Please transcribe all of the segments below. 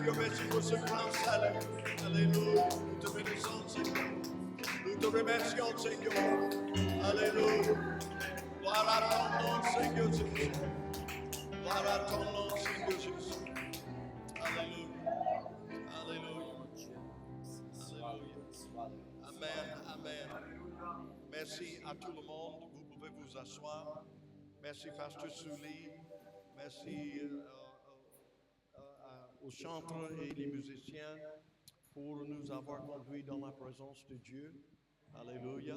Alléluia. Merci pour ce grand salut. Alléluia. Nous te bénissons, Seigneur. Nous te remercions, Seigneur. Alléluia. Gloire à ton nom, Seigneur Jésus. Gloire à ton nom, Seigneur Jésus. Alléluia. Alléluia. Alléluia. Amen. Amen. Merci à tout le monde. Vous pouvez vous asseoir. Merci, Pasteur Souli. Merci aux chantres et les musiciens pour nous avoir conduits dans la présence de Dieu. Alléluia.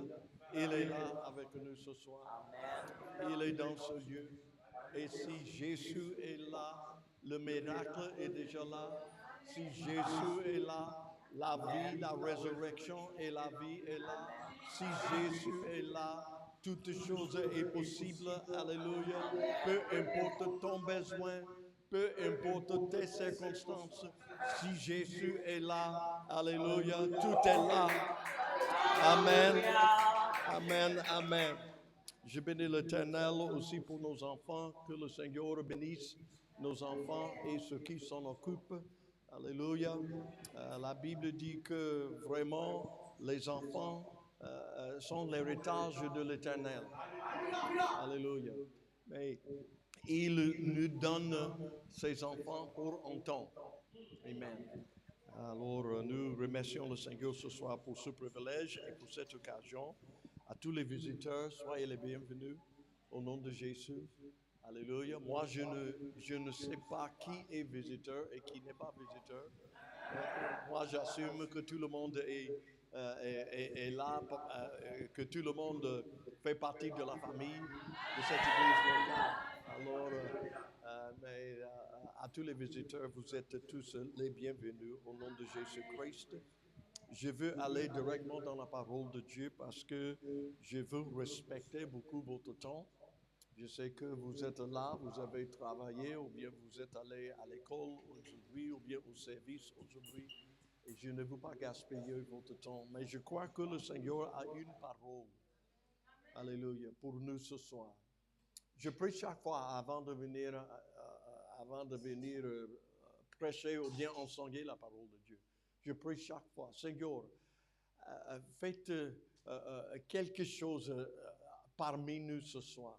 Il est là avec nous ce soir. Il est dans ce lieu. Et si Jésus est là, le miracle est déjà là. Si Jésus est là, la vie, la résurrection et la vie est là. Si Jésus est là, toute chose est possible. Alléluia. Peu importe ton besoin, peu importe tes circonstances, si Jésus est là, alléluia, tout est là. Amen. Amen. Amen. Je bénis l'Éternel aussi pour nos enfants. Que le Seigneur bénisse nos enfants et ceux qui s'en occupent. Alléluia. La Bible dit que vraiment les enfants sont l'héritage de l'Éternel. Alléluia. Mais il nous donne ses enfants pour un temps. Amen. Alors, nous remercions le Seigneur ce soir pour ce privilège et pour cette occasion. À tous les visiteurs, soyez les bienvenus au nom de Jésus. Alléluia. Moi, je ne sais pas qui est visiteur et qui n'est pas visiteur. Moi, j'assume que tout le monde est là, que tout le monde fait partie de la famille de cette église locale. Alors, mais à tous les visiteurs, vous êtes tous les bienvenus au nom de Jésus-Christ. Je veux aller directement dans la parole de Dieu parce que je veux respecter beaucoup votre temps. Je sais que vous êtes là, vous avez travaillé, ou bien vous êtes allé à l'école aujourd'hui, ou bien au service aujourd'hui. Et je ne veux pas gaspiller votre temps, mais je crois que le Seigneur a une parole. Alléluia, pour nous ce soir. Je prie chaque fois avant de venir prêcher ou bien enseigner la parole de Dieu. Je prie chaque fois, Seigneur, faites quelque chose parmi nous ce soir.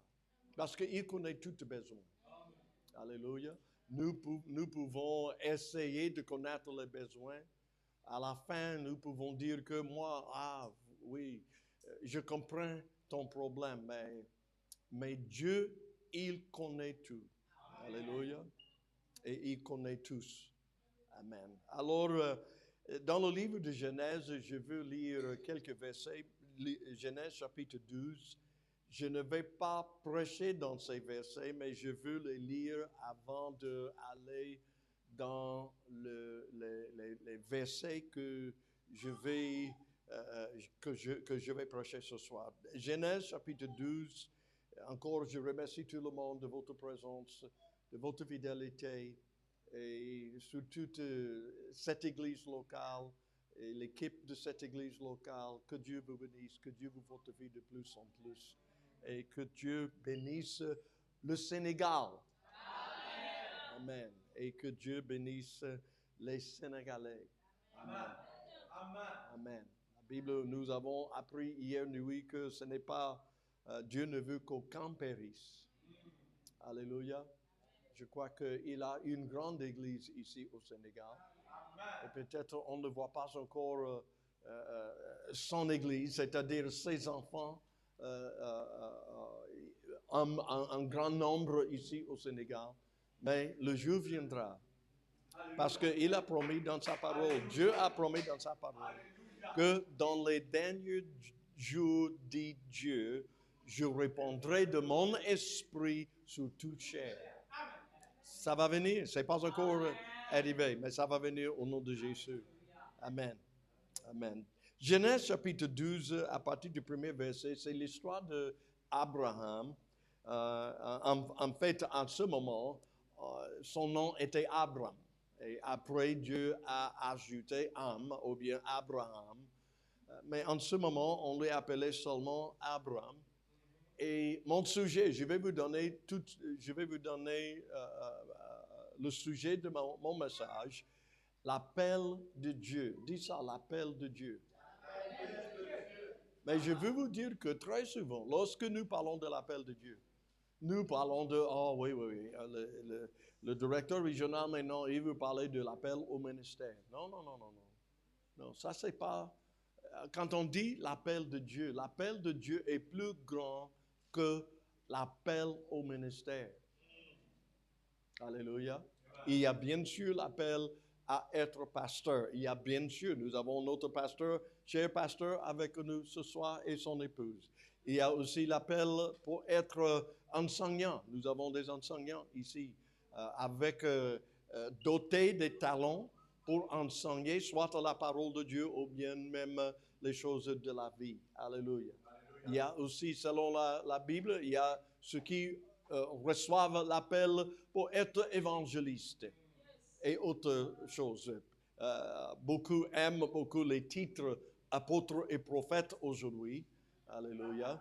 Parce qu'il connaît tous tes besoins. Alléluia. Nous pouvons essayer de connaître les besoins. À la fin, nous pouvons dire que moi, oui, je comprends ton problème, mais Dieu, il connaît tout. Alléluia. Et il connaît tous. Amen. Alors, dans le livre de Genèse, je veux lire quelques versets. Genèse chapitre 12. Je ne vais pas prêcher dans ces versets, mais je veux les lire avant d'aller dans les versets que je vais prêcher ce soir. Genèse chapitre 12. Encore, je remercie tout le monde de votre présence, de votre fidélité et surtout cette église locale et l'équipe de cette église locale. Que Dieu vous bénisse, que Dieu vous fortifie de plus en plus et que Dieu bénisse le Sénégal. Amen. Amen. Et que Dieu bénisse les Sénégalais. Amen. Amen. Amen. La Bible, nous avons appris hier nuit que ce n'est pas Dieu ne veut qu'aucun périsse. Alléluia. Je crois qu'il a une grande église ici au Sénégal. Et peut-être on ne voit pas encore son église, c'est-à-dire ses enfants, un grand nombre ici au Sénégal. Mais le jour viendra. Parce qu'il a promis dans sa parole, Dieu a promis dans sa parole, que dans les derniers jours, dit Dieu, je répondrai de mon esprit sur toute chair. Ça va venir, ce n'est pas encore arrivé, mais ça va venir au nom de Jésus. Amen. Amen. Genèse chapitre 12, à partir du premier verset, c'est l'histoire d'Abraham. En fait, à ce moment, son nom était Abram. Et après, Dieu a ajouté Am, ou bien Abraham. Mais en ce moment, on lui appelait seulement Abram. Et mon sujet, je vais vous donner le sujet de mon message. L'appel de Dieu. Dis ça, l'appel de Dieu. Mais je veux vous dire que très souvent, lorsque nous parlons de l'appel de Dieu, nous parlons de, oh oui, le directeur régional maintenant, il veut parler de l'appel au ministère. Non, non, non, non, non. Non, ça c'est pas, quand on dit l'appel de Dieu est plus grand que l'appel au ministère. Alléluia. Il y a bien sûr l'appel à être pasteur. Il y a bien sûr, nous avons notre pasteur, cher pasteur, avec nous ce soir et son épouse. Il y a aussi l'appel pour être enseignant. Nous avons des enseignants ici dotés des talents pour enseigner soit la parole de Dieu ou bien même les choses de la vie. Alléluia. Il y a aussi, selon la Bible, il y a ceux qui reçoivent l'appel pour être évangélistes et autres choses. Beaucoup aiment beaucoup les titres apôtres et prophètes aujourd'hui. Alléluia.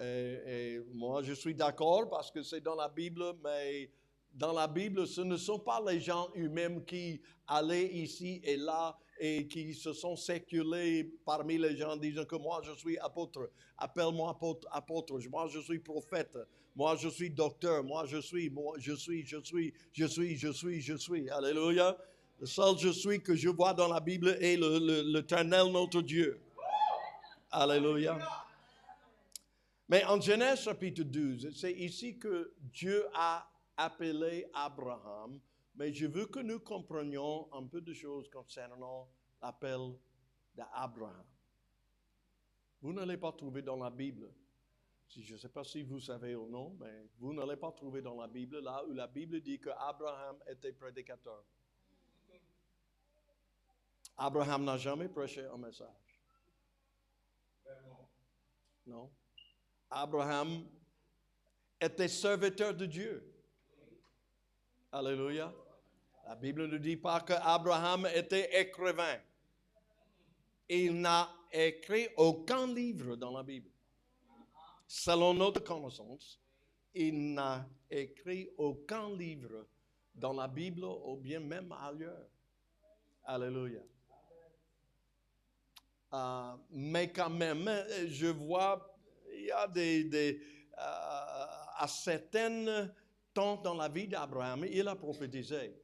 Et moi, je suis d'accord parce que c'est dans la Bible, mais dans la Bible, ce ne sont pas les gens eux-mêmes qui allaient ici et là et qui se sont circulés parmi les gens disant que moi je suis apôtre, appelle-moi apôtre, moi je suis prophète, moi je suis docteur, moi je suis, alléluia. Le seul je suis que je vois dans la Bible est l'Éternel notre Dieu. Alléluia. Mais en Genèse chapitre 12, c'est ici que Dieu a appelé Abraham. Mais je veux que nous comprenions un peu de choses concernant l'appel d'Abraham. Vous n'allez pas trouver dans la Bible, je ne sais pas si vous savez ou non, mais vous n'allez pas trouver dans la Bible là où la Bible dit qu'Abraham était prédicateur. Abraham n'a jamais prêché un message. Non. Abraham était serviteur de Dieu. Alléluia. La Bible ne dit pas qu'Abraham était écrivain. Il n'a écrit aucun livre dans la Bible. Selon notre connaissance, il n'a écrit aucun livre dans la Bible ou bien même ailleurs. Alléluia. Mais quand même, je vois, il y a à certains temps dans la vie d'Abraham, il a prophétisé.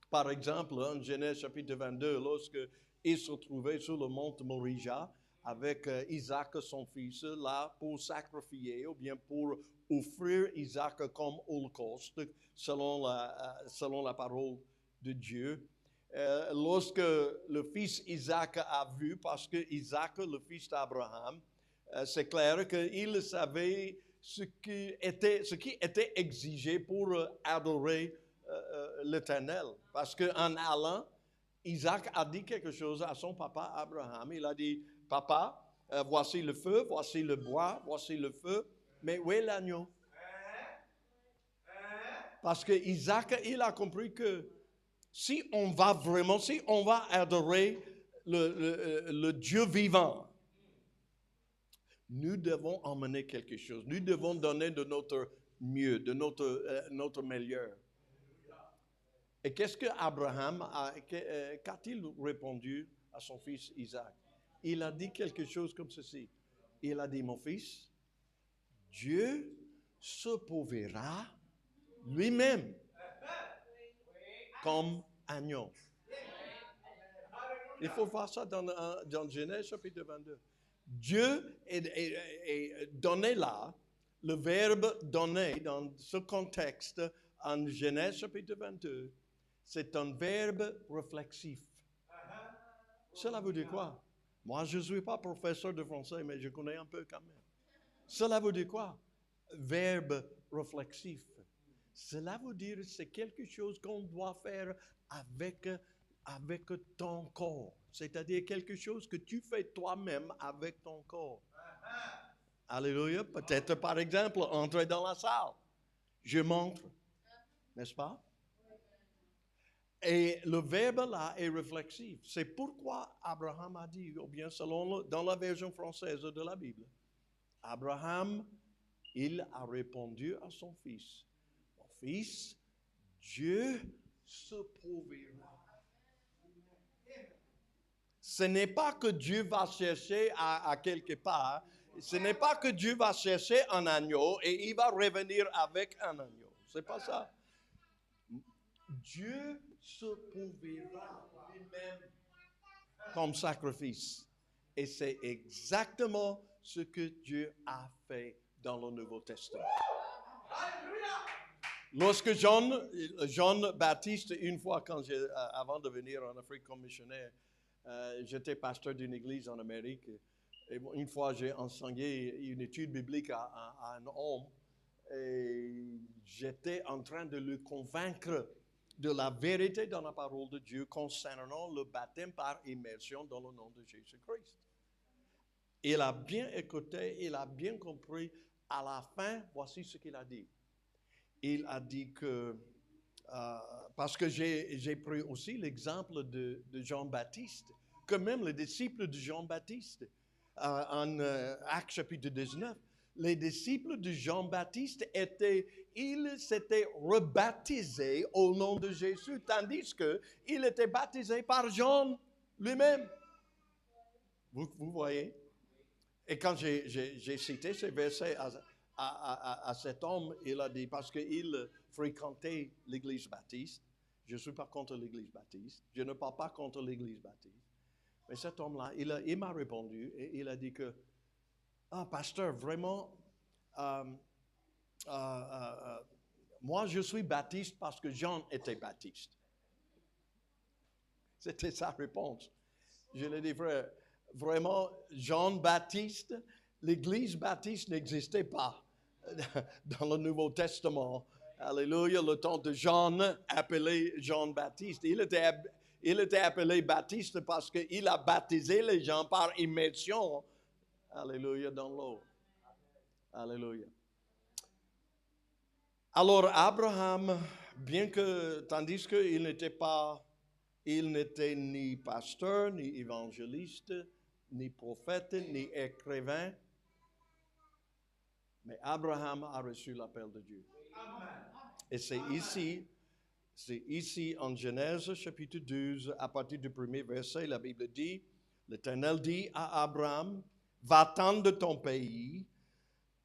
Par exemple, en Genèse chapitre 22, lorsque il se trouvait sur le mont Morija avec Isaac, son fils, là pour sacrifier ou bien pour offrir Isaac comme holocauste, selon la parole de Dieu. Lorsque le fils Isaac a vu, parce que Isaac, le fils d'Abraham, c'est clair qu'il savait ce qui était exigé pour adorer l'Éternel. Parce qu'en allant, Isaac a dit quelque chose à son papa Abraham. Il a dit, papa, voici le feu, voici le bois, voici le feu, mais où est l'agneau? Parce que Isaac, il a compris que si on va adorer le Dieu vivant, nous devons emmener quelque chose. Nous devons donner de notre mieux, de notre meilleur. Et qu'est-ce que Abraham qu'a-t-il répondu à son fils Isaac? Il a dit quelque chose comme ceci. Il a dit, mon fils, Dieu se pourverra lui-même comme agneau. Il faut voir ça dans Genèse chapitre 22. Dieu est donné là, le verbe donner dans ce contexte en Genèse chapitre 22, c'est un verbe réflexif. Cela veut dire quoi? Moi, je ne suis pas professeur de français, mais je connais un peu quand même. Cela veut dire quoi? Verbe réflexif. Cela veut dire que c'est quelque chose qu'on doit faire avec ton corps. C'est-à-dire quelque chose que tu fais toi-même avec ton corps. Alléluia. Peut-être par exemple, entrer dans la salle. Je montre. N'est-ce pas? Et le verbe là est réflexif. C'est pourquoi Abraham a dit, ou bien dans la version française de la Bible, Abraham, il a répondu à son fils. Mon fils, Dieu se pourverra. Ce n'est pas que Dieu va chercher à quelque part. Ce n'est pas que Dieu va chercher un agneau et il va revenir avec un agneau. C'est pas ça. Dieu se prouvera lui-même comme sacrifice. Et c'est exactement ce que Dieu a fait dans le Nouveau Testament. Lorsque Jean Baptiste, une fois, avant de venir en Afrique comme missionnaire, j'étais pasteur d'une église en Amérique. Et une fois, j'ai enseigné une étude biblique à un homme. Et j'étais en train de le convaincre de la vérité dans la parole de Dieu concernant le baptême par immersion dans le nom de Jésus-Christ. Il a bien écouté, il a bien compris. À la fin, voici ce qu'il a dit. Il a dit que, parce que j'ai pris aussi l'exemple de Jean-Baptiste, que même les disciples de Jean-Baptiste, en Actes chapitre 19, les disciples de Jean-Baptiste ils s'étaient rebaptisés au nom de Jésus, tandis qu'il était baptisé par Jean lui-même. Vous voyez? Et quand j'ai cité ces versets à cet homme, il a dit, parce qu'il fréquentait l'église baptiste, je ne suis pas contre l'église baptiste, je ne parle pas contre l'église baptiste, mais cet homme-là, il m'a répondu et il a dit que, pasteur, vraiment, moi je suis baptiste parce que Jean était baptiste. C'était sa réponse. Je lui ai dit, frère, vraiment, Jean-Baptiste, l'église baptiste n'existait pas dans le Nouveau Testament. Alléluia, le temps de Jean, appelé Jean-Baptiste. Il était appelé Baptiste parce qu'il a baptisé les gens par immersion. Alléluia, dans l'eau. Alléluia. Alors, Abraham, tandis qu'il n'était ni pasteur, ni évangéliste, ni prophète, ni écrivain, mais Abraham a reçu l'appel de Dieu. Et c'est ici en Genèse chapitre 12, à partir du premier verset, la Bible dit, l'Éternel dit à Abraham, va-t'en de ton pays,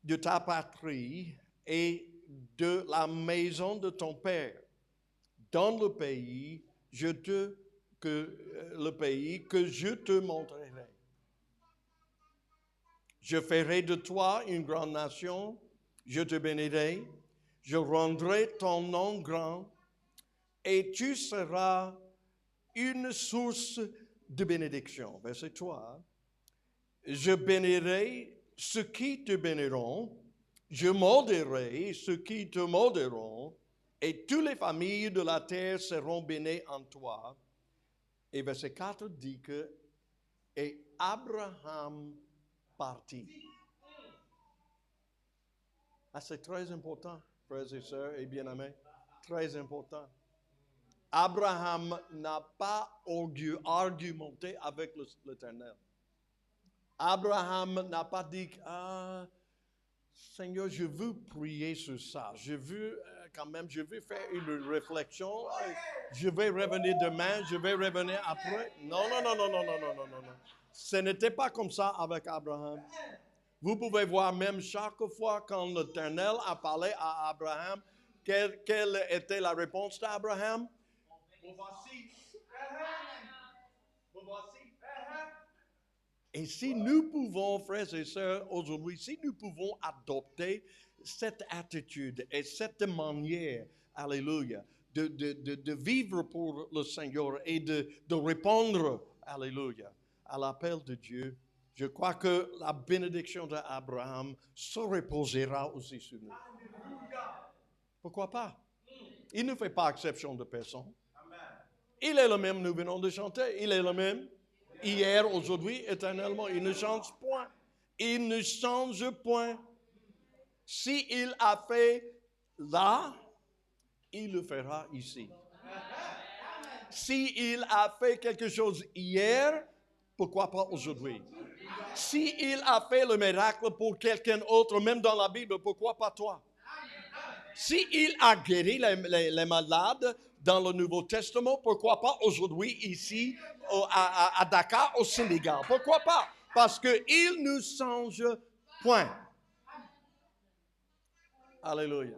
de ta patrie et de la maison de ton père, dans le pays que je te montrerai. Je ferai de toi une grande nation, je te bénirai, je rendrai ton nom grand, et tu seras une source de bénédiction. Verset 3. Je bénirai ceux qui te béniront, je maudirai ceux qui te maudiront, et toutes les familles de la terre seront bénies en toi. Et verset 4 dit que, et Abraham partit. C'est très important, frères et sœurs et bien-aimés, très important. Abraham n'a pas argumenté avec l'Éternel. Abraham n'a pas dit, Seigneur, je veux prier sur ça. Je veux faire une réflexion. Je vais revenir demain, je vais revenir après. Non. Ce n'était pas comme ça avec Abraham. Vous pouvez voir même chaque fois quand l'Éternel a parlé à Abraham, quelle était la réponse d'Abraham? Vous voici. Et si nous pouvons, frères et sœurs, aujourd'hui, si nous pouvons adopter cette attitude et cette manière, alléluia, de vivre pour le Seigneur et de répondre, alléluia, à l'appel de Dieu, je crois que la bénédiction d'Abraham se reposera aussi sur nous. Pourquoi pas? Il ne fait pas exception de personne. Il est le même, nous venons de chanter, il est le même. Hier, aujourd'hui, éternellement, il ne change point. Il ne change point. S'il a fait là, il le fera ici. S'il a fait quelque chose hier, pourquoi pas aujourd'hui? S'il a fait le miracle pour quelqu'un autre, même dans la Bible, pourquoi pas toi? S'il a guéri les malades dans le Nouveau Testament, pourquoi pas aujourd'hui ici à Dakar, au Sénégal? Pourquoi pas? Parce qu'il ne change point. Alléluia.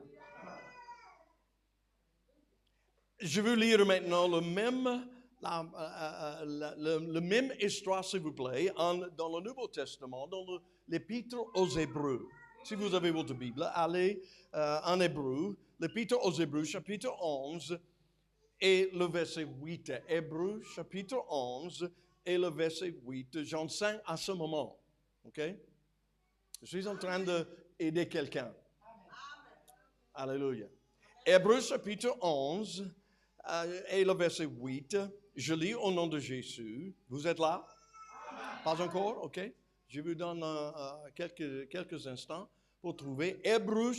Je veux lire maintenant le même histoire, s'il vous plaît, dans le Nouveau Testament, dans l'Épître aux Hébreux. Si vous avez votre Bible, allez en Hébreu, l'Épître aux Hébreux, chapitre 11, et le verset 8. Hébreux, chapitre 11, et le verset 8. J'enseigne à ce moment. OK? Je suis en train d'aider quelqu'un. Alléluia. Hébreux, chapitre 11, et le verset 8. Je lis au nom de Jésus. Vous êtes là? Pas encore? OK? Je vous donne quelques instants pour trouver Hébreux,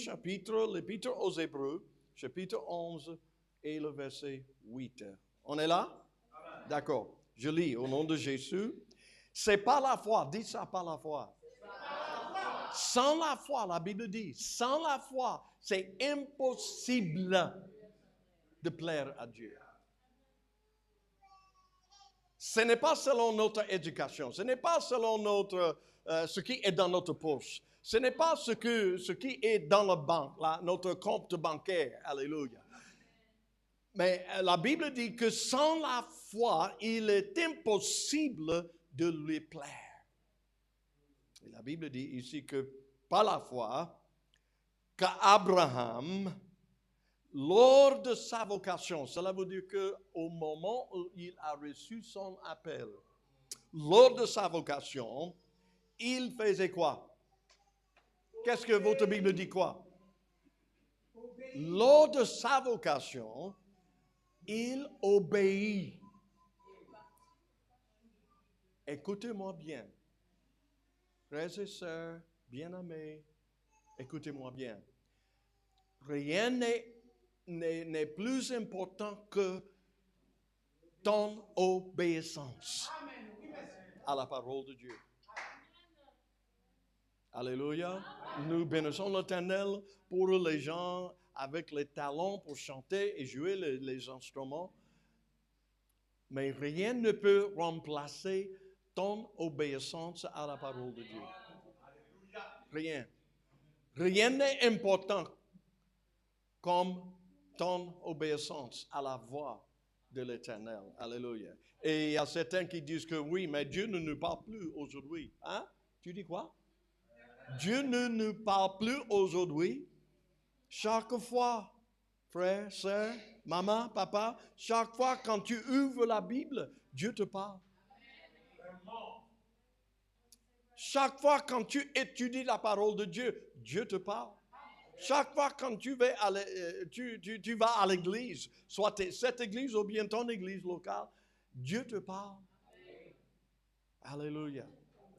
l'Épître aux Hébreux, chapitre 11, et le verset 8. On est là? D'accord. Je lis au nom de Jésus. C'est par la foi. Dis ça par la foi. Sans la foi, la Bible dit, sans la foi, c'est impossible de plaire à Dieu. Ce n'est pas selon notre éducation, ce n'est pas selon ce qui est dans notre poche, ce n'est pas ce qui est dans la banque, notre compte bancaire. Alléluia. Mais la Bible dit que sans la foi, il est impossible de lui plaire. Et la Bible dit ici que par la foi, qu'Abraham, lors de sa vocation, cela veut dire qu'au moment où il a reçu son appel, lors de sa vocation, il faisait quoi? Qu'est-ce que votre Bible dit quoi? Lors de sa vocation, il obéit. Écoutez-moi bien. Frères et sœurs, bien-aimés, écoutez-moi bien. Rien n'est plus important que ton obéissance à la parole de Dieu. Alléluia. Nous bénissons l'Éternel pour les gens avec les talents pour chanter et jouer les instruments. Mais rien ne peut remplacer ton obéissance à la parole de Dieu. Rien. Rien n'est important comme ton obéissance à la voix de l'Éternel. Alléluia. Et il y a certains qui disent que oui, mais Dieu ne nous parle plus aujourd'hui. Hein? Tu dis quoi? Dieu ne nous parle plus aujourd'hui. Chaque fois, frère, sœur, maman, papa, chaque fois quand tu ouvres la Bible, Dieu te parle. Chaque fois quand tu étudies la parole de Dieu, Dieu te parle. Chaque fois quand tu vas à l'église, soit cette église ou bien ton église locale, Dieu te parle. Alléluia.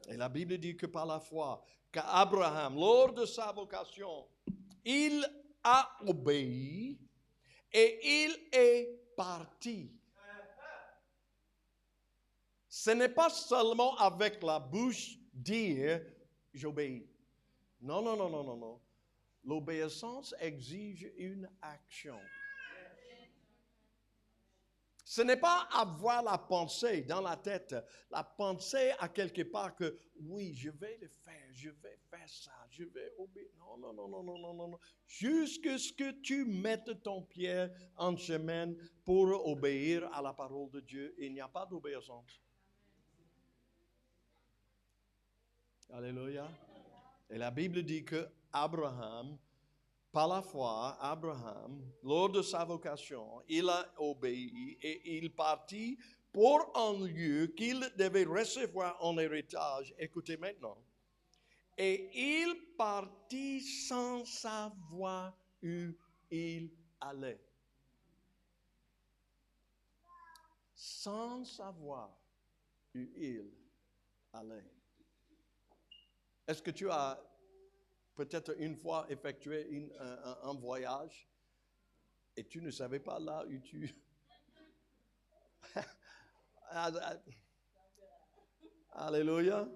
Et la Bible dit que par la foi, qu'Abraham, lors de sa vocation, il a obéi et il est parti. Ce n'est pas seulement avec la bouche dire j'obéis. Non, non, non, non, non, non. L'obéissance exige une action. Ce n'est pas avoir la pensée dans la tête, la pensée à quelque part que oui, je vais le faire, je vais faire ça, je vais obéir. Non, non, non, non, non, non, non, non. Jusqu'à ce que tu mettes ton pied en chemin pour obéir à la parole de Dieu, il n'y a pas d'obéissance. Alléluia. Et la Bible dit que Abraham, par la foi, Abraham, lors de sa vocation, il a obéi et il partit pour un lieu qu'il devait recevoir en héritage. Écoutez maintenant. Et il partit sans savoir où il allait. Sans savoir où il allait. Est-ce que tu as peut-être une fois effectué un voyage et tu ne savais pas là où tu... Alléluia.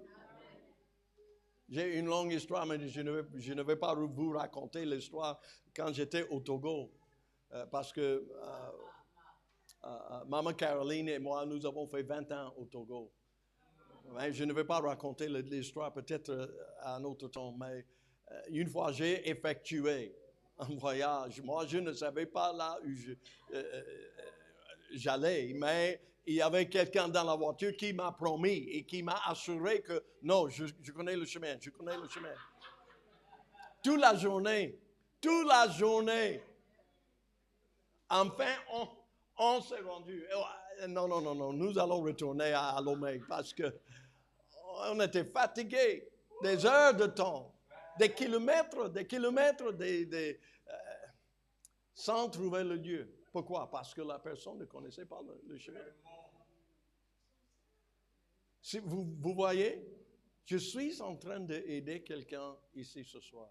J'ai une longue histoire, mais je ne vais pas vous raconter l'histoire quand j'étais au Togo. Parce que Maman Caroline et moi, nous avons fait 20 ans au Togo. Mais je ne vais pas raconter l'histoire peut-être à un autre temps, mais une fois j'ai effectué un voyage. Moi, je ne savais pas là où j'allais, mais il y avait quelqu'un dans la voiture qui m'a promis et qui m'a assuré que non, je connais le chemin, je connais le chemin. Toute la journée, enfin, on s'est rendu. Non, nous allons retourner à Lomé parce que on était fatigués, des heures de temps, des kilomètres, sans trouver le Dieu. Pourquoi? Parce que la personne ne connaissait pas le chemin. Si vous voyez, je suis en train d'aider quelqu'un ici ce soir.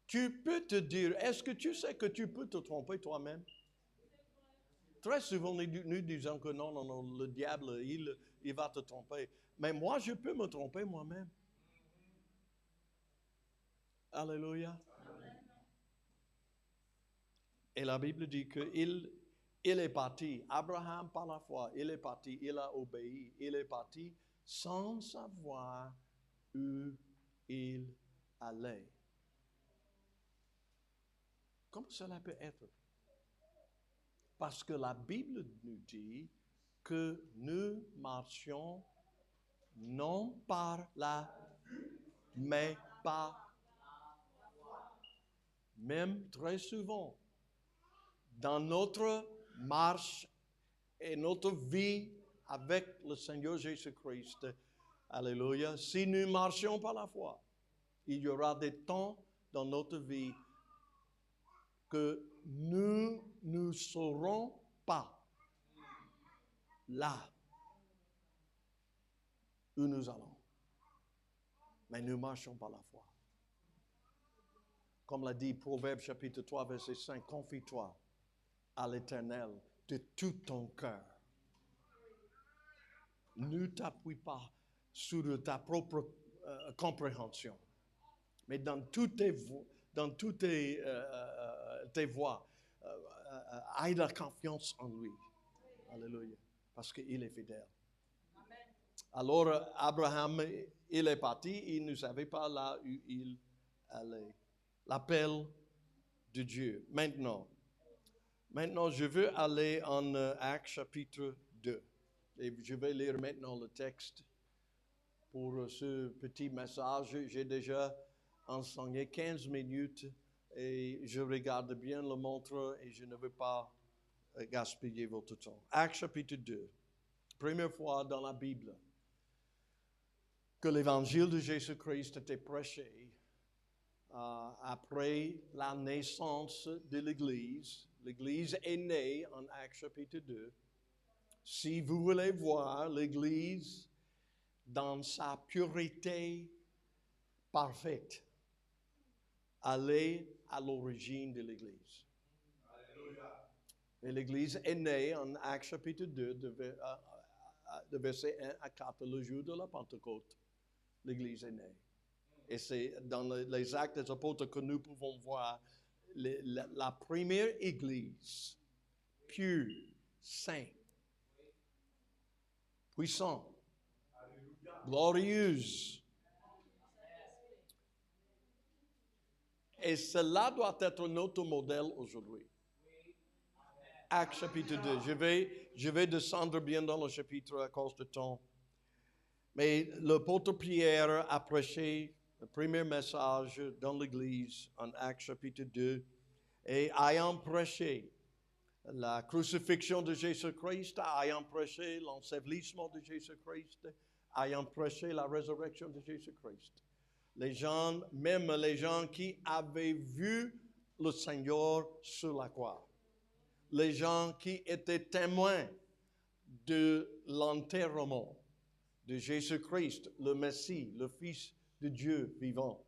Tu peux te dire, est-ce que tu sais que tu peux te tromper toi-même? Très souvent, nous disons que non, le diable, il va te tromper. Mais moi, je peux me tromper moi-même. Alléluia. Et la Bible dit qu'il est parti. Abraham, par la foi, il est parti, il a obéi. Il est parti sans savoir où il allait. Comment cela peut être? Parce que la Bible nous dit que nous marchions non par la vue, mais par même très souvent dans notre marche et notre vie avec le Seigneur Jésus-Christ. Alléluia. Si nous marchions par la foi, il y aura des temps dans notre vie que nous ne serons pas là où nous allons. Mais nous marchons par la foi. Comme l'a dit Proverbe chapitre 3, verset 5, confie-toi à l'Éternel de tout ton cœur. Ne t'appuie pas sur ta propre compréhension, mais dans toutes tes voies, aie la confiance en lui. Alléluia. Parce qu'il est fidèle. Alors, Abraham, il est parti, il ne savait pas là où il allait. L'appel de Dieu. Maintenant, je veux aller en Actes chapitre 2. Et je vais lire maintenant le texte pour ce petit message. J'ai déjà enseigné 15 minutes et je regarde bien le montre et je ne veux pas gaspiller votre temps. Actes chapitre 2. Première fois dans la Bible que l'évangile de Jésus-Christ était prêché après la naissance de l'Église. L'Église est née en Actes chapitre 2. Si vous voulez voir l'Église dans sa pureté parfaite, allez à l'origine de l'Église. Et l'Église est née en Actes chapitre 2, de verset 1 à 4, le jour de la Pentecôte. L'Église est née. Et c'est dans les Actes des Apôtres que nous pouvons voir la première Église pure, sainte, puissante, glorieuse. Et cela doit être notre modèle aujourd'hui. Actes chapitre 2. Je vais descendre bien dans le chapitre à cause du temps. Mais l'apôtre Pierre a prêché le premier message dans l'Église en Actes chapitre 2. Et ayant prêché la crucifixion de Jésus-Christ, ayant prêché l'ensevelissement de Jésus-Christ, ayant prêché la résurrection de Jésus-Christ, les gens, même les gens qui avaient vu le Seigneur sur la croix, les gens qui étaient témoins de l'enterrement de Jésus-Christ, le Messie, le Fils de Dieu vivant.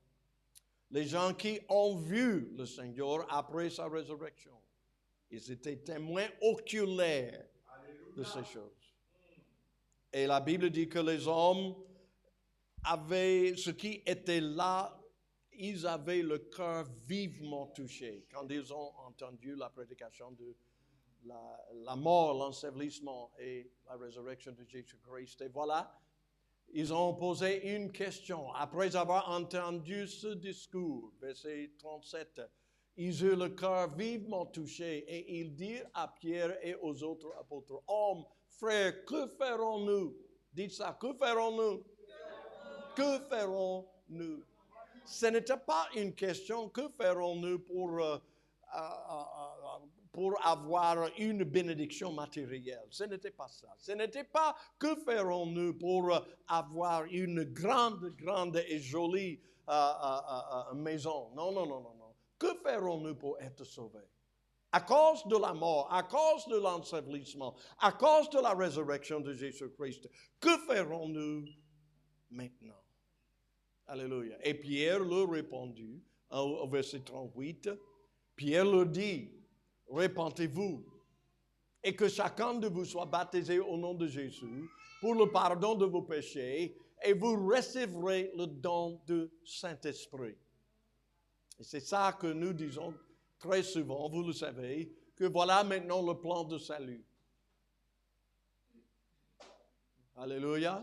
Les gens qui ont vu le Seigneur après sa résurrection, ils étaient témoins oculaires de ces choses. Et la Bible dit que les hommes avaient, ceux qui étaient là, ils avaient le cœur vivement touché quand ils ont entendu la prédication la mort, l'ensevelissement et la résurrection de Jésus-Christ. Et voilà, ils ont posé une question. Après avoir entendu ce discours, verset 37, ils eurent le cœur vivement touché et ils dirent à Pierre et aux autres apôtres, « Hommes, frères, que ferons-nous? » Dites ça, que ferons-nous? Que ferons-nous? Ce n'était pas une question, que ferons-nous pour avoir une bénédiction matérielle. Ce n'était pas ça. Ce n'était pas que ferons-nous pour avoir une grande et jolie maison. Non, non, non, non, non. Que ferons-nous pour être sauvés? À cause de la mort, à cause de l'ensevelissement, à cause de la résurrection de Jésus-Christ, que ferons-nous maintenant? Alléluia. Et Pierre leur répondit au verset 38, Pierre leur dit, repentez-vous et que chacun de vous soit baptisé au nom de Jésus pour le pardon de vos péchés et vous recevrez le don du Saint-Esprit. Et c'est ça que nous disons très souvent, vous le savez, que voilà maintenant le plan de salut. Alléluia.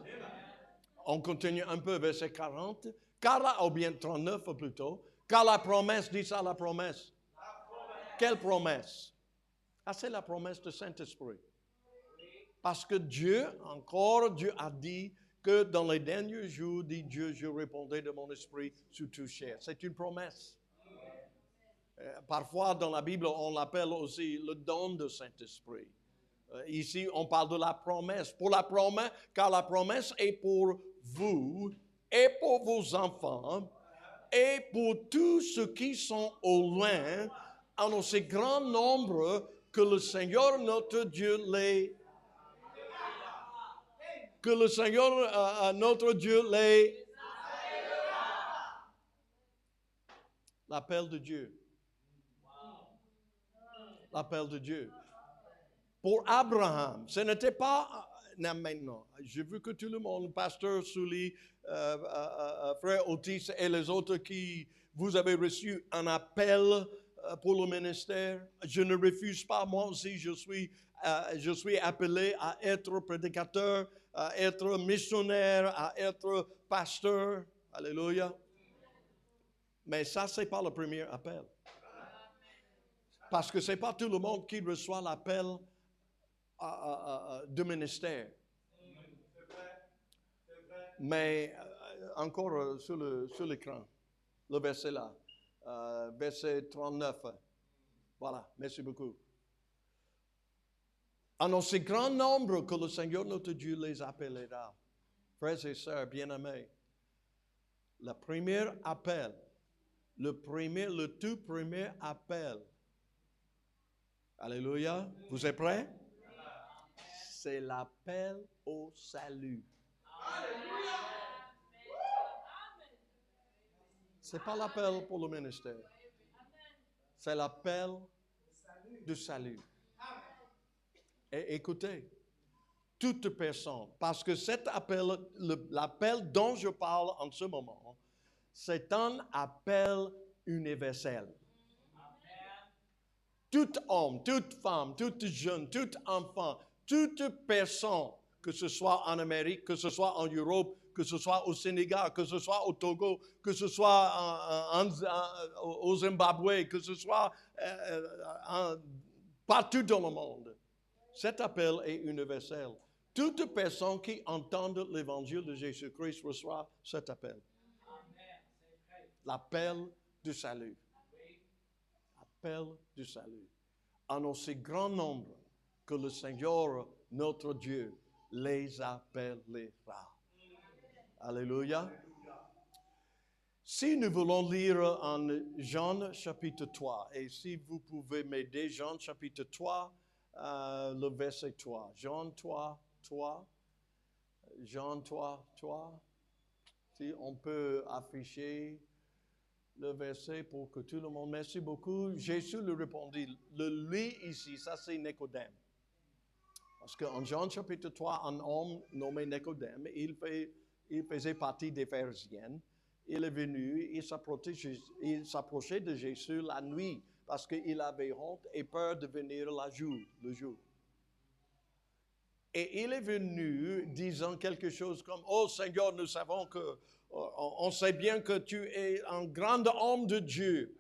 On continue un peu, verset 40. Car, ou bien 39 plutôt, car la promesse, dit ça la promesse. Quelle promesse? Ah, c'est la promesse du Saint-Esprit. Parce que Dieu a dit que dans les derniers jours, dit Dieu, je répondrai de mon esprit sur tout chair. C'est une promesse. Parfois, dans la Bible, on l'appelle aussi le don du Saint-Esprit. Ici, on parle de la promesse. Pour la promesse, car la promesse est pour vous et pour vos enfants et pour tous ceux qui sont au loin, en aussi grand nombre que le Seigneur notre Dieu les... Que le Seigneur notre Dieu les... L'appel de Dieu. L'appel de Dieu. Pour Abraham, ce n'était pas... Non, maintenant, je veux que tout le monde, pasteur Souli, frère Otis et les autres qui vous avez reçu un appel pour le ministère. Je ne refuse pas, moi aussi, je suis appelé à être prédicateur, à être missionnaire, à être pasteur. Alléluia. Mais ça, ce n'est pas le premier appel. Parce que ce n'est pas tout le monde qui reçoit l'appel de ministère. Mais encore sur l'écran, le verset là, verset 39. Voilà, merci beaucoup. En aussi grand nombre que le Seigneur notre Dieu les appellera. Frères et sœurs bien-aimés, le premier appel, le tout premier appel. Alléluia. Vous êtes prêts? C'est l'appel au salut. Ce n'est pas l'appel pour le ministère. C'est l'appel du salut. Et écoutez, toute personne, parce que cet appel, l'appel dont je parle en ce moment, c'est un appel universel. Tout homme, toute femme, tout jeune, tout enfant, toute personne, que ce soit en Amérique, que ce soit en Europe, que ce soit au Sénégal, que ce soit au Togo, que ce soit au Zimbabwe, que ce soit partout dans le monde. Cet appel est universel. Toute personne qui entend l'évangile de Jésus-Christ reçoit cet appel. L'appel du salut. L'appel du salut. En aussi grand nombre que le Seigneur, notre Dieu, les appellera. Alléluia. Si nous voulons lire en Jean chapitre 3, et si vous pouvez m'aider, Jean chapitre 3, le verset 3. Jean 3, 3. Jean 3, 3. Si on peut afficher le verset pour que tout le monde... Merci beaucoup. Jésus lui répondit, lui ici, ça c'est Nicodème. Parce qu'en Jean chapitre 3, un homme nommé Nicodème, il faisait partie des pharisiens. Il est venu, il s'approchait de Jésus la nuit. parce qu'il avait honte et peur de venir le jour. Et il est venu disant quelque chose comme, « Oh Seigneur, nous savons que, on sait bien que tu es un grand homme de Dieu.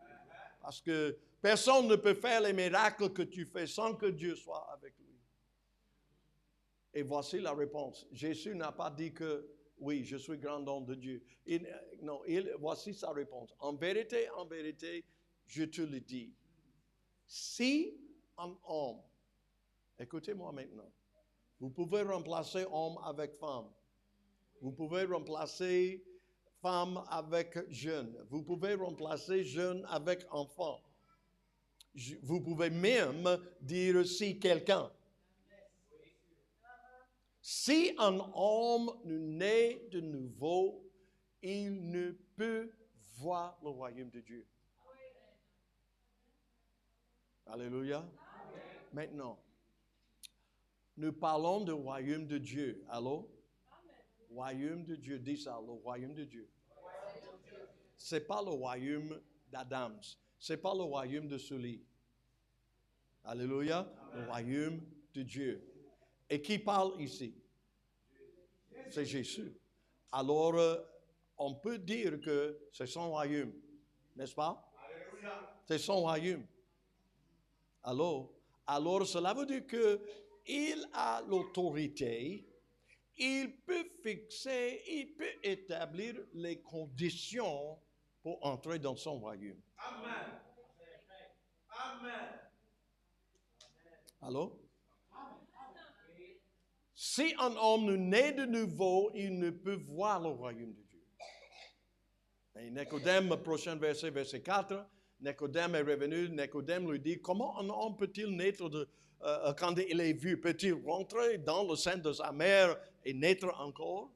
Parce que personne ne peut faire les miracles que tu fais sans que Dieu soit avec lui. » Et voici la réponse. Jésus n'a pas dit que, oui, je suis grand homme de Dieu. Voici sa réponse. En vérité, je te le dis. Si un homme, écoutez-moi maintenant, vous pouvez remplacer homme avec femme. Vous pouvez remplacer femme avec jeune. Vous pouvez remplacer jeune avec enfant. Vous pouvez même dire si quelqu'un. Si un homme naît de nouveau, il ne peut voir le royaume de Dieu. Alléluia. Amen. Maintenant, nous parlons du royaume de Dieu. Allô? Amen. Royaume de Dieu, dis ça, le royaume de Dieu. Ce n'est pas le royaume d'Adam. Ce n'est pas le royaume de Sully. Alléluia. Amen. Le royaume de Dieu. Et qui parle ici? C'est Jésus. Alors, on peut dire que c'est son royaume, n'est-ce pas? Alléluia. C'est son royaume. Alors, cela veut dire qu'il a l'autorité, il peut fixer, il peut établir les conditions pour entrer dans son royaume. Amen. Amen. Allô? Si un homme naît de nouveau, il ne peut voir le royaume de Dieu. Et Nicodème, prochain verset, verset 4, Nicodème est revenu, Nicodème lui dit, comment un homme peut-il naître quand il est vu? Peut-il rentrer dans le sein de sa mère et naître encore?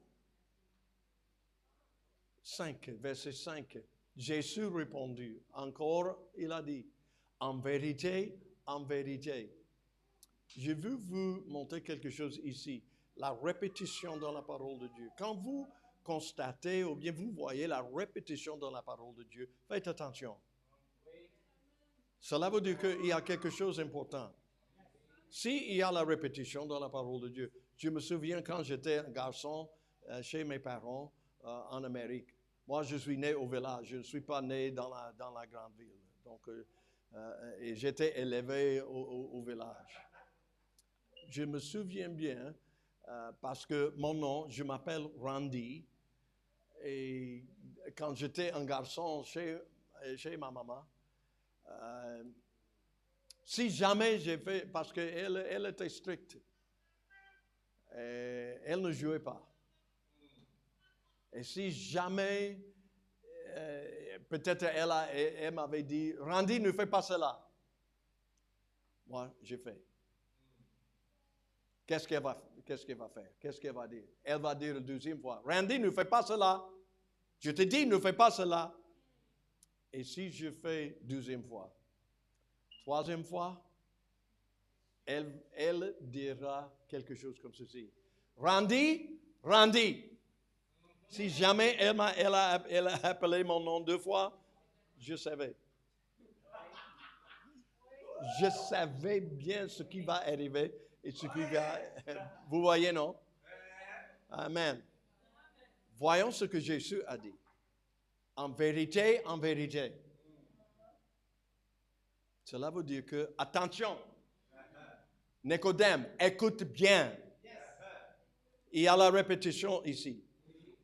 5, verset 5. Jésus répondit, encore, il a dit, en vérité, je veux vous montrer quelque chose ici, la répétition dans la parole de Dieu. Quand vous constatez ou bien vous voyez la répétition dans la parole de Dieu, faites attention. Cela veut dire qu'il y a quelque chose d'important. S'il y a la répétition dans la parole de Dieu, je me souviens quand j'étais un garçon chez mes parents en Amérique. Moi, je suis né au village, je ne suis pas né dans la grande ville. Donc, et j'étais élevé au village. Je me souviens bien parce que mon nom, je m'appelle Randy. Et quand j'étais un garçon chez ma maman, si jamais j'ai fait, parce qu'elle était stricte, elle ne jouait pas. Et si jamais, peut-être elle m'avait dit, Randy, ne fais pas cela. Moi, j'ai fait. Qu'est-ce qu'elle va faire? Qu'est-ce qu'elle va dire? Elle va dire la deuxième fois, Randy, ne fais pas cela. Je te dis, ne fais pas cela. Et si je fais deuxième fois, troisième fois, elle dira quelque chose comme ceci. Randy. Si jamais elle a appelé mon nom 2 fois, je savais. Je savais bien ce qui va arriver et ce qui va... Vous voyez, non? Amen. Voyons ce que Jésus a dit. En vérité. Cela veut dire que, attention, Nicodème, écoute bien. Il y a la répétition ici.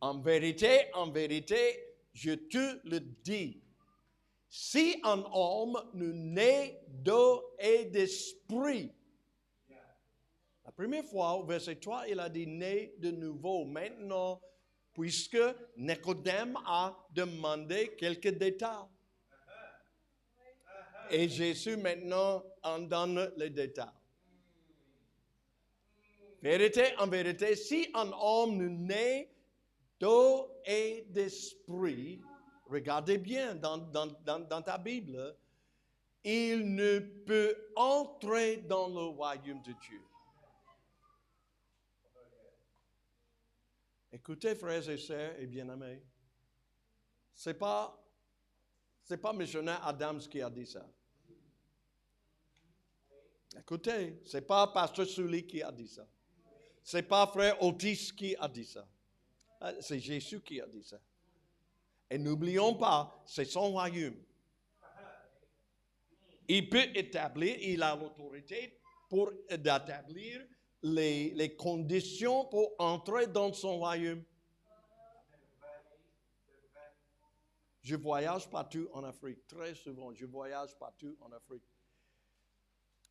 En vérité, je te le dis. Si un homme ne naît d'eau et d'esprit. La première fois, au verset 3, il a dit né de nouveau. Maintenant, puisque Nicodème a demandé quelques détails. Et Jésus maintenant en donne les détails. En vérité, si un homme ne naît d'eau et d'esprit, regardez bien dans ta Bible, il ne peut entrer dans le royaume de Dieu. Écoutez, frères et sœurs et bien-aimés, c'est pas missionnaire Adams qui a dit ça. Écoutez, ce n'est pas Pasteur Souli qui a dit ça. Ce n'est pas Frère Otis qui a dit ça. C'est Jésus qui a dit ça. Et n'oublions pas, c'est son royaume. Il peut établir, il a l'autorité pour établir les conditions pour entrer dans son royaume. Je voyage partout en Afrique, très souvent, je voyage partout en Afrique.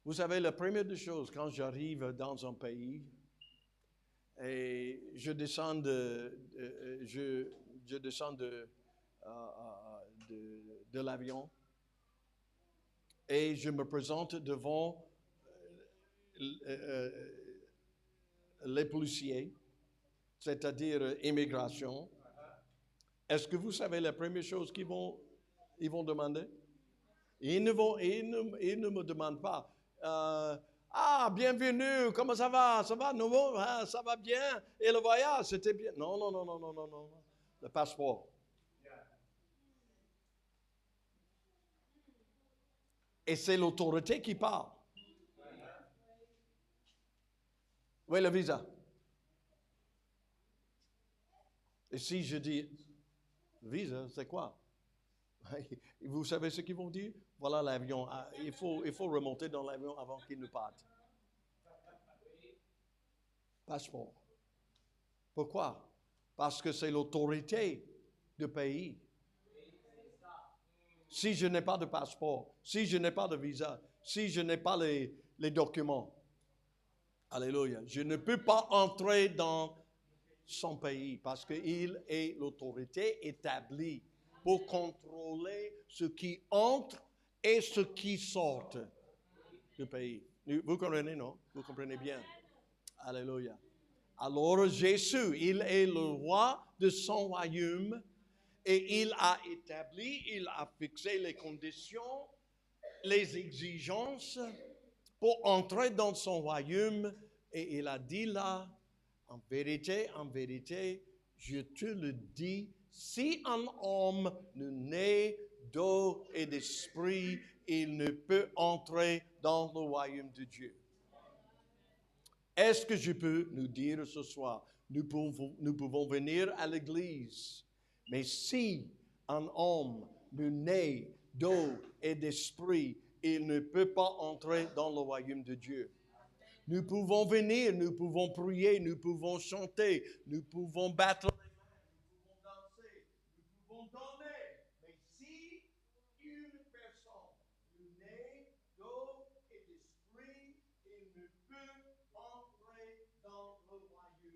Vous savez, la première des choses, quand j'arrive dans un pays, et je descends de l'avion et je me présente devant les policiers, c'est-à-dire immigration. Est-ce que vous savez la première chose qu'ils vont demander? Ils ne me demandent pas. Bienvenue, comment ça va? Ça va, nouveau? Ah, ça va bien? Et le voyage, c'était bien? Non. Le passeport. Et c'est l'autorité qui parle. Oui, le visa. Et si je dis, visa, c'est quoi? Vous savez ce qu'ils vont dire? Voilà l'avion. Il faut remonter dans l'avion avant qu'il ne parte. Passeport. Pourquoi? Parce que c'est l'autorité du pays. Si je n'ai pas de passeport, si je n'ai pas de visa, si je n'ai pas les documents, alléluia, je ne peux pas entrer dans son pays parce qu'il est l'autorité établie pour contrôler ce qui entre et ce qui sort du pays. Vous comprenez, non? Vous comprenez bien? Alléluia. Alors Jésus, il est le roi de son royaume et il a établi, il a fixé les conditions, les exigences pour entrer dans son royaume et il a dit là, en vérité, je te le dis, si un homme ne naît d'eau et d'esprit, il ne peut entrer dans le royaume de Dieu. Est-ce que je peux nous dire ce soir, nous pouvons venir à l'église, mais si un homme ne naît d'eau et d'esprit, il ne peut pas entrer dans le royaume de Dieu. Nous pouvons venir, nous pouvons prier, nous pouvons chanter, nous pouvons battre les mains, nous pouvons danser, nous pouvons donner. Mais si une personne naît d'eau et d'esprit, il ne peut entrer dans le royaume de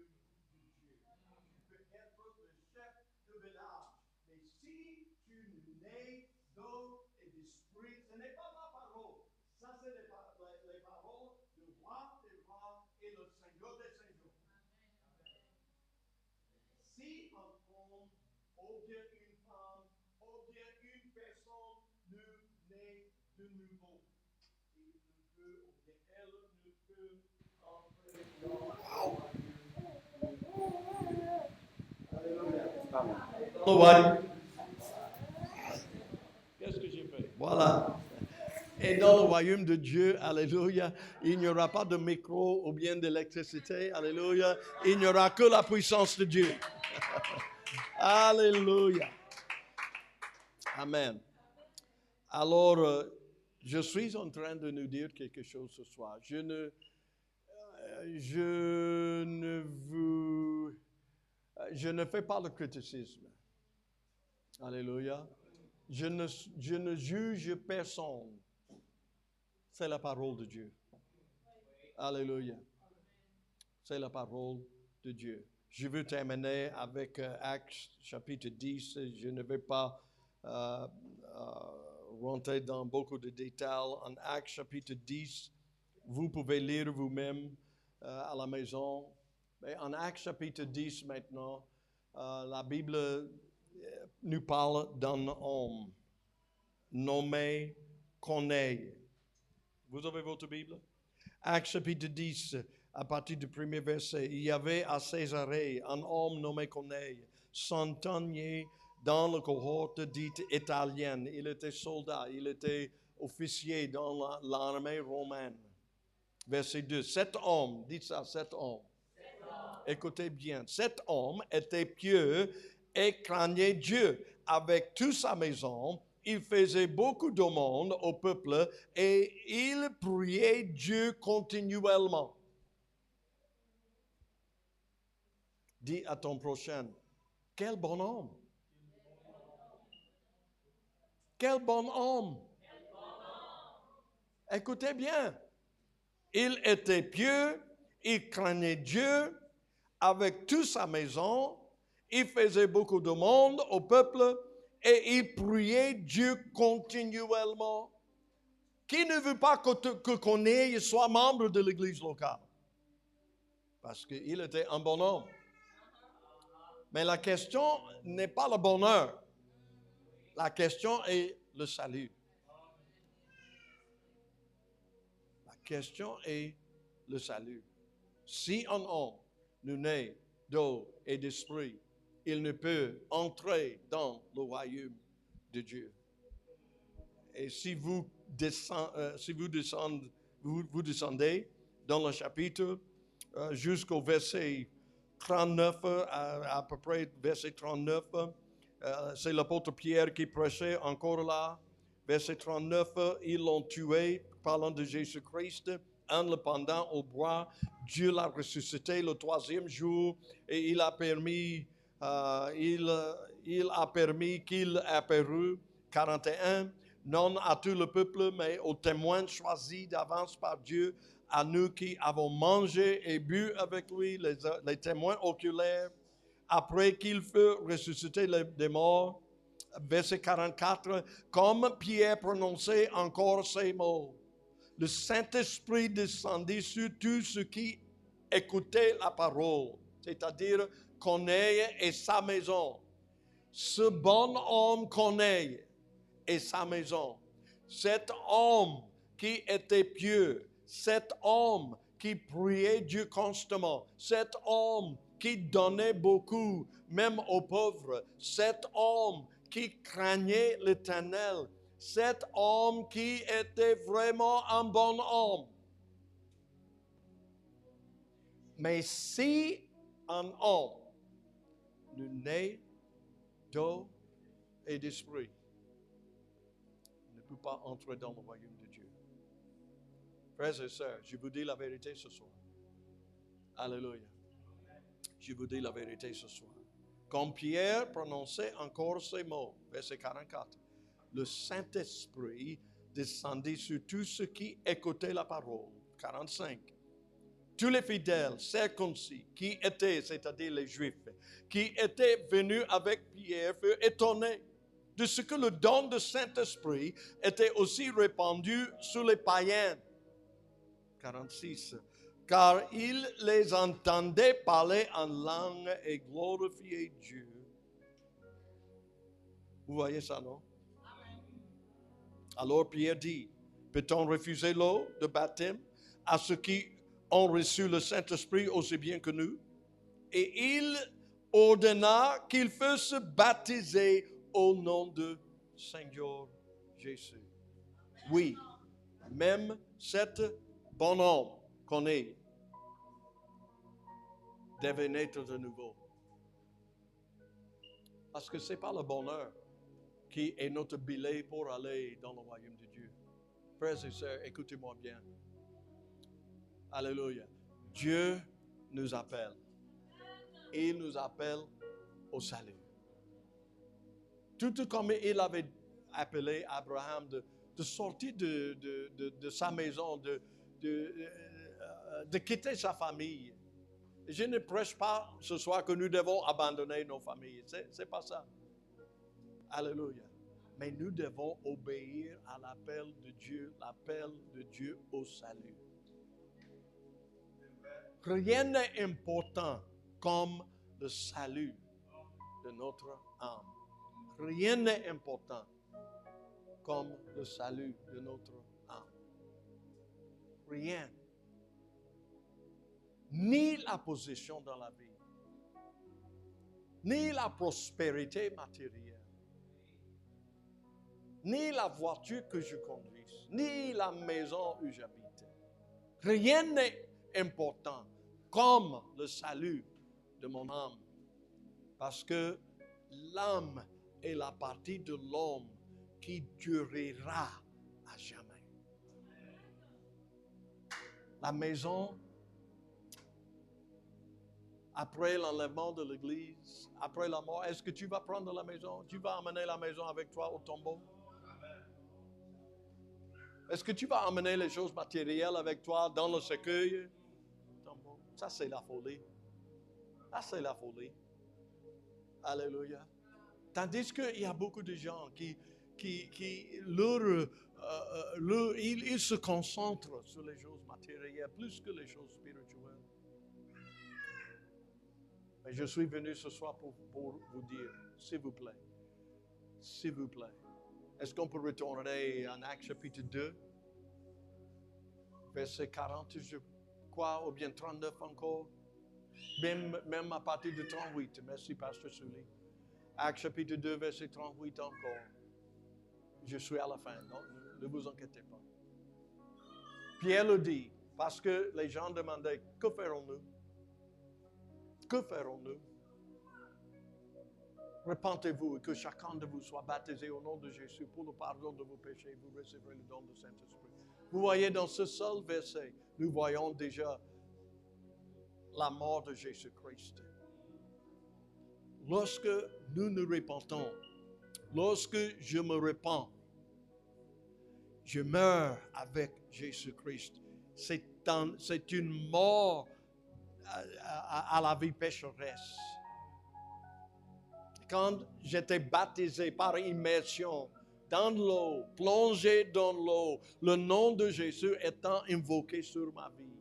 Dieu. Tu peux être le chef de village, mais si tu nais d'eau et d'esprit, ce n'est pas ma parole. Ça, c'est les paroles du roi des rois et le Seigneur des seigneurs. Si un homme, ou bien une femme, ou bien une personne ne naît de nouveau, il ne peut, ou bien elle ne peut entrer dans le royaume. Qu'est-ce que j'ai fait? Voilà. Et dans le royaume de Dieu, alléluia, il n'y aura pas de micro ou bien d'électricité, alléluia. Il n'y aura que la puissance de Dieu. Alléluia. Amen. Alors, je suis en train de nous dire quelque chose ce soir. Je ne fais pas le criticisme. Alléluia. Je ne juge personne. C'est la parole de Dieu. Alléluia. C'est la parole de Dieu. Je veux terminer avec Actes chapitre 10. Je ne vais pas rentrer dans beaucoup de détails. En Actes chapitre 10, vous pouvez lire vous-même à la maison. Mais en Actes chapitre 10 maintenant, la Bible nous parle d'un homme nommé Corneille. Vous avez votre Bible? Actes chapitre 10, à partir du premier verset. Il y avait à Césarée un homme nommé Corneille, centenier dans la cohorte dite italienne. Il était soldat, il était officier dans l'armée romaine. Verset 2. Cet homme, dites ça, cet homme. Écoutez bien. Cet homme était pieux et craignait Dieu. Avec toute sa maison, il faisait beaucoup d'aumônes au peuple et il priait Dieu continuellement. Dis à ton prochain, quel bon homme. Quel bon homme. Écoutez bien. Il était pieux, il craignait Dieu avec toute sa maison, il faisait beaucoup de monde au peuple et il priait Dieu continuellement. Qui ne veut pas qu'on soit membre de l'église locale? Parce qu'il était un bon homme. Mais la question n'est pas le bonheur. La question est le salut. La question est le salut. Si un homme ne naît d'eau et d'esprit, il ne peut entrer dans le royaume de Dieu. Et si vous descendez dans le chapitre jusqu'au verset 39, à peu près verset 39, c'est l'apôtre Pierre qui prêchait encore là. Verset 39, ils l'ont tué, parlant de Jésus-Christ, en le pendant au bois. Dieu l'a ressuscité le troisième jour et il a permis qu'il apparût 41, non à tout le peuple, mais aux témoins choisis d'avance par Dieu, à nous qui avons mangé et bu avec lui, les témoins oculaires, après qu'il fut ressuscité des morts. Verset 44, comme Pierre prononçait encore ces mots, le Saint-Esprit descendit sur tous ceux qui écoutaient la parole, c'est-à-dire Corneille et sa maison. Ce bon homme Corneille et sa maison, cet homme qui était pieux, cet homme qui priait Dieu constamment, cet homme qui donnait beaucoup, même aux pauvres, cet homme qui craignait l'Éternel, cet homme qui était vraiment un bon homme. Mais si un homme ne naît d'eau et d'esprit, il ne peut pas entrer dans le royaume de Dieu. Frères et sœurs, je vous dis la vérité ce soir. Alléluia. Je vous dis la vérité ce soir. Quand Pierre prononçait encore ces mots, verset 44, le Saint-Esprit descendit sur tous ceux qui écoutaient la parole. 45. Tous les fidèles circoncis qui étaient, c'est-à-dire les Juifs, qui étaient venus avec Pierre furent étonnés de ce que le don du Saint-Esprit était aussi répandu sur les païens. 46. Car ils les entendaient parler en langue et glorifier Dieu. Vous voyez ça, non? Alors Pierre dit, peut-on refuser l'eau de baptême à ceux qui ont reçu le Saint-Esprit aussi bien que nous? Et il ordonna qu'ils fussent baptisés au nom de Seigneur Jésus. Oui, même cet bon homme qu'on est devait naître de nouveau. Parce que ce n'est pas le bonheur qui est notre billet pour aller dans le royaume de Dieu. Frères et sœurs, écoutez-moi bien. Alléluia. Dieu nous appelle. Il nous appelle au salut. Tout comme il avait appelé Abraham de sortir de sa maison, de quitter sa famille. Je ne prêche pas ce soir que nous devons abandonner nos familles. C'est pas ça. Alléluia. Mais nous devons obéir à l'appel de Dieu au salut. Rien n'est important comme le salut de notre âme. Rien n'est important comme le salut de notre âme. Rien. Ni la position dans la vie, ni la prospérité matérielle, ni la voiture que je conduis, ni la maison où j'habite. Rien n'est important comme le salut de mon âme. Parce que l'âme est la partie de l'homme qui durera à jamais. La maison, après l'enlèvement de l'Église, après la mort, est-ce que tu vas prendre la maison? Tu vas emmener la maison avec toi au tombeau? Est-ce que tu vas emmener les choses matérielles avec toi dans le cercueil? Ça, c'est la folie. Ça, c'est la folie. Alléluia. Tandis qu'il y a beaucoup de gens qui ils se concentrent sur les choses matérielles plus que les choses spirituelles. Mais je suis venu ce soir pour vous dire, s'il vous plaît, est-ce qu'on peut retourner en Actes chapitre 2, verset 40, je crois, ou bien 39 encore, même à partir de 38. Merci, Pasteur Sully. Actes chapitre 2, verset 38 encore. Je suis à la fin, non, ne vous inquiétez pas. Pierre le dit, parce que les gens demandaient, que ferons-nous? Que ferons-nous? Repentez-vous et que chacun de vous soit baptisé au nom de Jésus pour le pardon de vos péchés. Vous recevrez le don du Saint-Esprit. Vous voyez, dans ce seul verset, nous voyons déjà la mort de Jésus-Christ. Lorsque nous nous repentons, lorsque je me repens, je meurs avec Jésus-Christ. C'est une mort à la vie pécheresse. Quand j'étais baptisé par immersion dans l'eau, plongé dans l'eau, le nom de Jésus étant invoqué sur ma vie,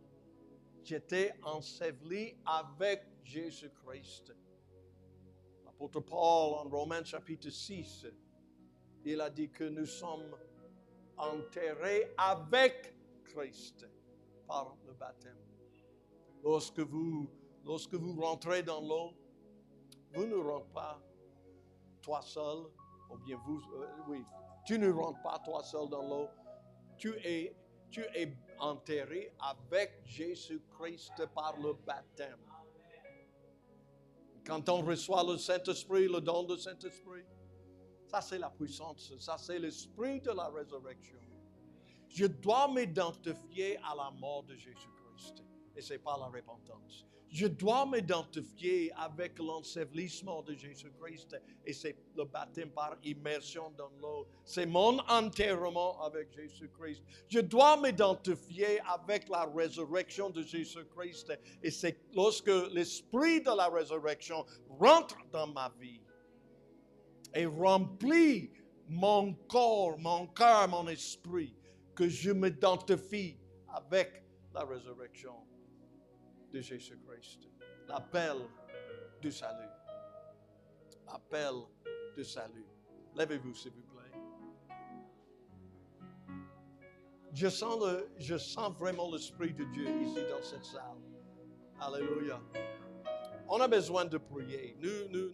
j'étais enseveli avec Jésus-Christ. L'apôtre Paul, en Romains chapitre 6, il a dit que nous sommes enterrés avec Christ par le baptême. Lorsque vous rentrez dans l'eau, vous ne rentrez pas toi seul, ou bien tu ne rentres pas toi seul dans l'eau. Tu es enterré avec Jésus-Christ par le baptême. Quand on reçoit le Saint-Esprit, le don du Saint-Esprit, ça c'est la puissance, ça c'est l'esprit de la résurrection. Je dois m'identifier à la mort de Jésus-Christ, et ce n'est pas la repentance. Je dois m'identifier avec l'ensevelissement de Jésus-Christ, et c'est le baptême par immersion dans l'eau. C'est mon enterrement avec Jésus-Christ. Je dois m'identifier avec la résurrection de Jésus-Christ, et c'est lorsque l'esprit de la résurrection rentre dans ma vie et remplit mon corps, mon cœur, mon esprit, que je m'identifie avec la résurrection de Jésus-Christ. L'appel du salut. L'appel du salut. Lèvez-vous, s'il vous plaît. Je sens vraiment l'Esprit de Dieu ici dans cette salle. Alléluia. On a besoin de prier. Nous